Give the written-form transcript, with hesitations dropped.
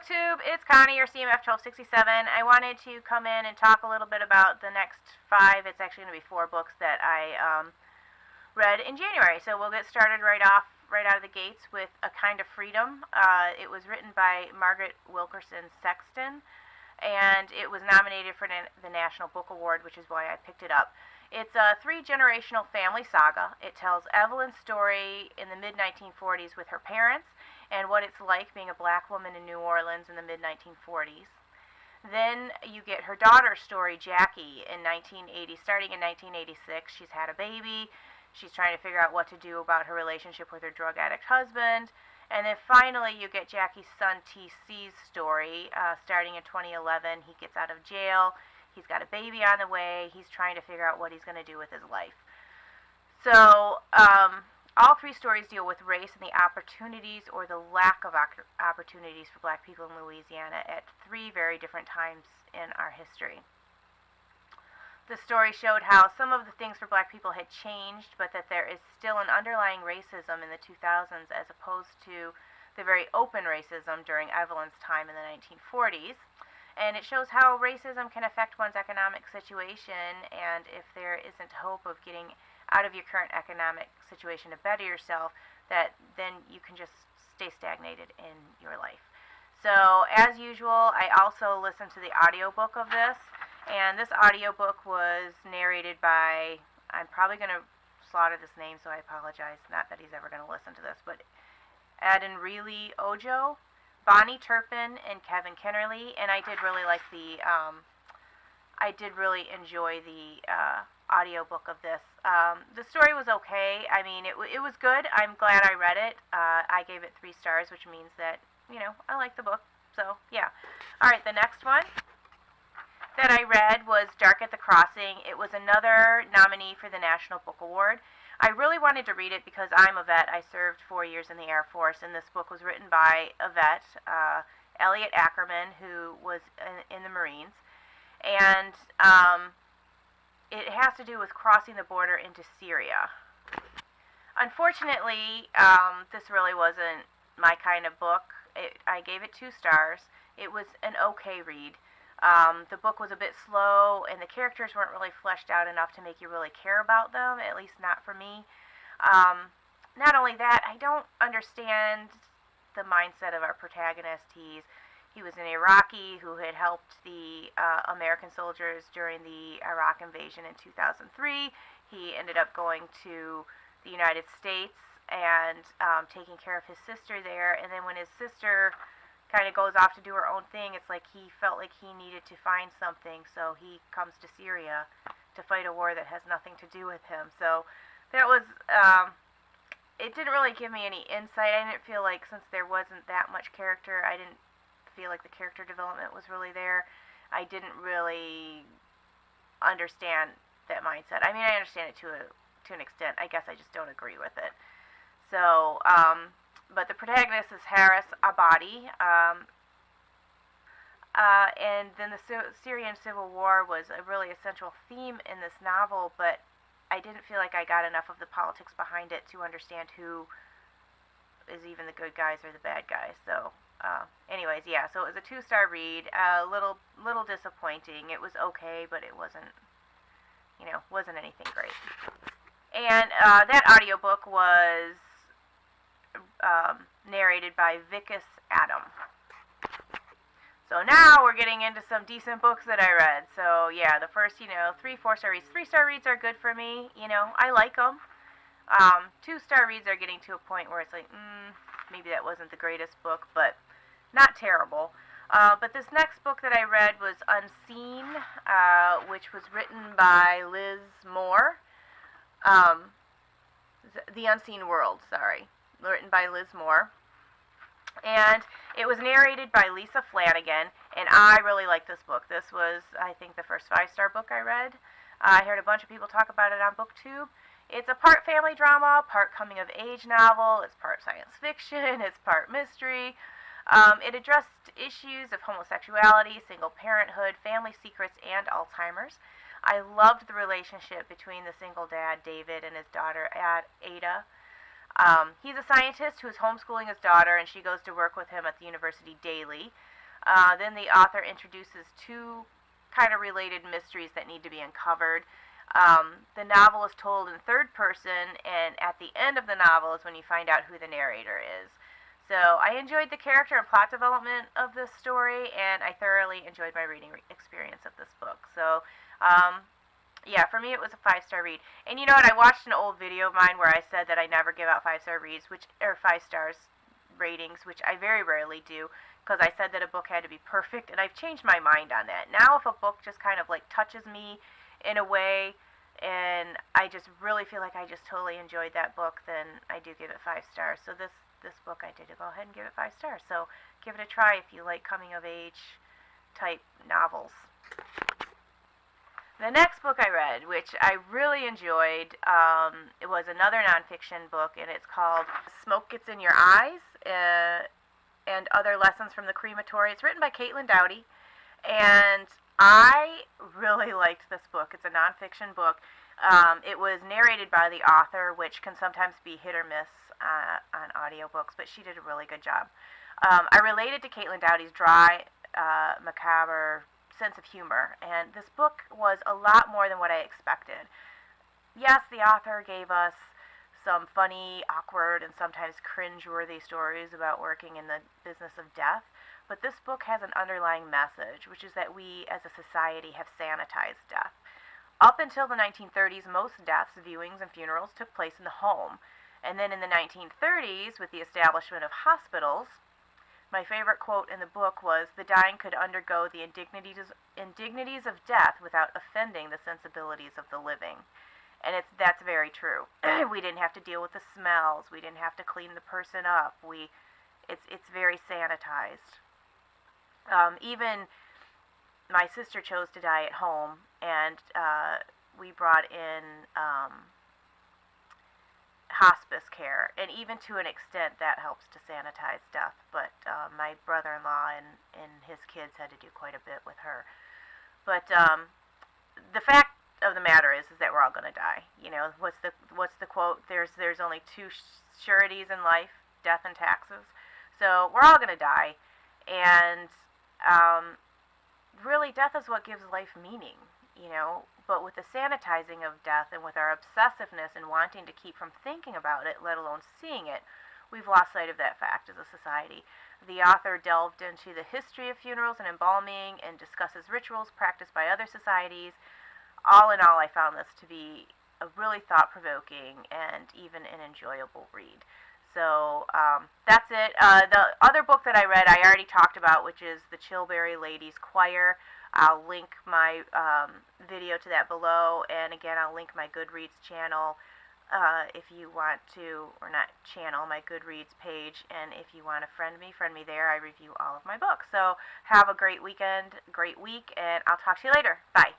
BookTube, it's Connie, or CMF1267. I wanted to come in and talk a little bit about the next 5, it's actually going to be 4 books that I read in January. So we'll get started right out of the gates with A Kind of Freedom. It was written by Margaret Wilkerson Sexton, and it was nominated for the National Book Award, which is why I picked it up. It's a 3-generational family saga. It tells Evelyn's story in the mid-1940s with her parents, and what it's like being a black woman in New Orleans in the mid-1940s. Then you get her daughter's story, Jackie, starting in 1986. She's had a baby. She's trying to figure out what to do about her relationship with her drug addict husband. And then finally you get Jackie's son, TC's story, starting in 2011. He gets out of jail. He's got a baby on the way. He's trying to figure out what he's going to do with his life. So, all 3 stories deal with race and the opportunities or the lack of opportunities for black people in Louisiana at 3 very different times in our history. The story showed how some of the things for black people had changed, but that there is still an underlying racism in the 2000s as opposed to the very open racism during Evelyn's time in the 1940s. And it shows how racism can affect one's economic situation, and if there isn't hope of getting out of your current economic situation to better yourself, that then you can just stay stagnated in your life. So, as usual, I also listened to the audiobook of this, and this audiobook was narrated by, I'm probably going to slaughter this name, so I apologize, not that he's ever going to listen to this, but Adinrele Ojo, Bonnie Turpin, and Kevin Kennerly, and I did really enjoy the audiobook of this. The story was okay. I mean, it was good. I'm glad I read it. I gave it 3 stars, which means that, I like the book. So, yeah. Alright, the next one that I read was Dark at the Crossing. It was another nominee for the National Book Award. I really wanted to read it because I'm a vet. I served 4 years in the Air Force, and this book was written by a vet, Elliot Ackerman, who was in the Marines. And it has to do with crossing the border into Syria. Unfortunately, this really wasn't my kind of book. I gave it 2 stars. It was an okay read. The book was a bit slow, and the characters weren't really fleshed out enough to make you really care about them, at least not for me. Not only that, I don't understand the mindset of our protagonist. He was an Iraqi who had helped the American soldiers during the Iraq invasion in 2003. He ended up going to the United States and taking care of his sister there, and then when his sister kind of goes off to do her own thing, it's like he felt like he needed to find something, so he comes to Syria to fight a war that has nothing to do with him. So that was, it didn't really give me any insight. I didn't feel like, since there wasn't that much character, I didn't feel like the character development was really there. I didn't really understand that mindset. I mean, I understand it to an extent. I guess I just don't agree with it. So, but the protagonist is Haris Abadi, and then the Syrian Civil War was a really essential theme in this novel, but I didn't feel like I got enough of the politics behind it to understand who is even the good guys or the bad guys. So, anyways, yeah, so it was a 2-star read, a little disappointing. It was okay, but it wasn't anything great. And that audiobook was narrated by Vikas Adam. So now we're getting into some decent books that I read. So yeah, the first, 3, 4-star reads. 3-star reads are good for me. I like them. 2-star reads are getting to a point where it's like, maybe that wasn't the greatest book, but not terrible. But this next book that I read was Unseen, which was written by Liz Moore. The Unseen World, written by Liz Moore. And it was narrated by Lisa Flanagan, and I really liked this book. This was, I think, the first 5-star book I read. I heard a bunch of people talk about it on BookTube. It's a part family drama, part coming-of-age novel, it's part science fiction, it's part mystery. It addressed issues of homosexuality, single parenthood, family secrets, and Alzheimer's. I loved the relationship between the single dad, David, and his daughter, Ada. He's a scientist who is homeschooling his daughter, and she goes to work with him at the university daily. Then the author introduces two kind of related mysteries that need to be uncovered. The novel is told in third person, and at the end of the novel is when you find out who the narrator is. So I enjoyed the character and plot development of this story, and I thoroughly enjoyed my reading experience of this book. So, yeah, for me it was a 5-star read. And you know what? I watched an old video of mine where I said that I never give out 5-star reads, or 5 stars ratings, which I very rarely do, because I said that a book had to be perfect, and I've changed my mind on that. Now, if a book just kind of like touches me in a way, and I just really feel like I just totally enjoyed that book, then I do give it 5 stars. So this book I did go ahead and give it 5 stars. So give it a try if you like coming of age type novels. The next book I read, which I really enjoyed, it was another nonfiction book, and it's called Smoke Gets in Your Eyes, and Other Lessons from the Crematory. It's written by Caitlin Doughty, and I really liked this book. It's a nonfiction book. It was narrated by the author, which can sometimes be hit or miss on audiobooks, but she did a really good job. I related to Caitlin Doughty's dry, macabre sense of humor, and this book was a lot more than what I expected. Yes, the author gave us some funny, awkward, and sometimes cringe-worthy stories about working in the business of death, but this book has an underlying message, which is that we as a society have sanitized death. Up until the 1930s, most deaths, viewings, and funerals took place in the home. And then in the 1930s, with the establishment of hospitals, my favorite quote in the book was, "The dying could undergo the indignities of death without offending the sensibilities of the living." And that's very true. We didn't have to deal with the smells. We didn't have to clean the person up. It's very sanitized. Even my sister chose to die at home, and we brought in hospice care, and even to an extent that helps to sanitize death, but my brother-in-law and his kids had to do quite a bit with her. But the fact of the matter is that we're all going to die. You know, what's the quote? There's only two sureties in life: death and taxes. So we're all going to die, and really, death is what gives life meaning. You know, but with the sanitizing of death and with our obsessiveness and wanting to keep from thinking about it, let alone seeing it, we've lost sight of that fact as a society. The author delved into the history of funerals and embalming and discusses rituals practiced by other societies. All in all, I found this to be a really thought-provoking and even an enjoyable read. So that's it. The other book that I read, I already talked about, which is The Chilbury Ladies Choir. I'll link my video to that below, and again, I'll link my Goodreads channel if you want to, or not channel, my Goodreads page, and if you want to friend me there. I review all of my books. So have a great weekend, great week, and I'll talk to you later. Bye.